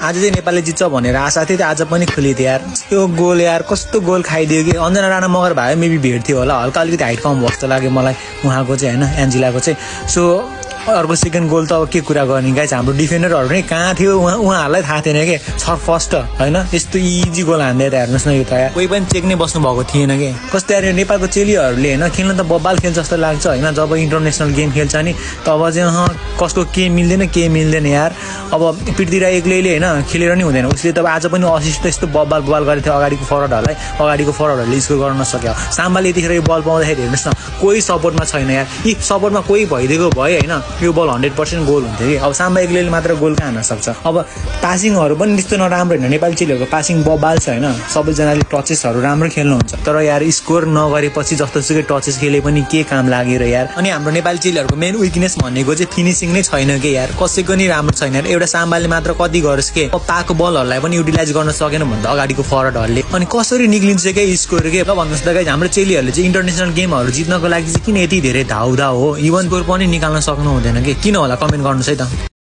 आज चाहिँ नेपालले जित्छ भनेर आशा थियो, आज पनि खुलिदियो यार। त्यो गोल यार कस्तो गोल खाइदियो कि। अन्जना राणा मगर भए मेबी भेट्थ्यो होला, हल्का अलिकति हाइट कम भएको जस्तो लाग्यो मलाई उहाँको चाहिँ होइन, एन्जिलाको चाहिँ। सो अर्को सेकेन्ड गोल त अब के कुरा गर्ने गाइस, हाम्रो डिफेन्डरहरू नै कहाँ थियो, उहाँहरूलाई थाहा थिएन कि फर्स्ट होइन यस्तो इजी गोल हान्दै त हेर्नुहोस् न। यो त यार कोही पनि चेक नै बस्नु भएको थिएन कि। कस्तो यार नेपालको चेलीहरूले होइन खेल्न त बब्बाल खेल्छ जस्तो लाग्छ होइन। जब इन्टरनेसनल गेम खेल्छ नि तब चाहिँ कसको के मिल्दैन यार। अब पृथ्वीराज एक्लैले होइन खेलेर नि हुँदैन, उसले त आज पनि असिस्ट त यस्तो बब्बाल गरेको थियो अगाडिको फरवर्डहरूले स्कोर गर्न नसक्यो। साम्बाले यतिखेर यो बल पाउँदाखेरि हेर्नुहोस् न कोही सपोर्टमा छैन यार। इफ सपोर्टमा कोही भइदिएको भए होइन यो बल 100% गोल हुन्थ्यो कि। अब साम्बा एक्लैले मात्र गोल कहाँ हान्न सक्छ। अब पासिङहरू पनि त्यस्तो नराम्रो होइन, नेपाली चेलीहरूको पासिङ बब्बाल छ होइन। सबैजनाले टचेसहरू राम्रो खेल्नुहुन्छ, तर यार स्कोर नगरेपछि जस्तोसुकै टचेस खेले पनि के काम लाग्यो र यार। अनि हाम्रो नेपाली चेलीहरूको मेन विकनेस भनेको चाहिँ फिनिसिङ नै छैन कि यार, कसैको नि राम्रो छैन यार। एउटा साम्बाले मात्र कति गरोस् के, अब पाएको बलहरूलाई पनि युटिलाइज गर्न सकेन भने त अगाडिको फरवर्डहरूले अनि कसरी निक्लिन्छ के स्कोर के। भन्नुहोस् त गाइस, हाम्रो चेलीहरूले चाहिँ इन्टरनेसनल गेमहरू जित्नको लागि चाहिँ किन यति धेरै धाउधा हो, इभन स्कोर पनि निकाल्न सक्नु हुँदैन कि किन होला, कमेन्ट गर्नुहोस् है त।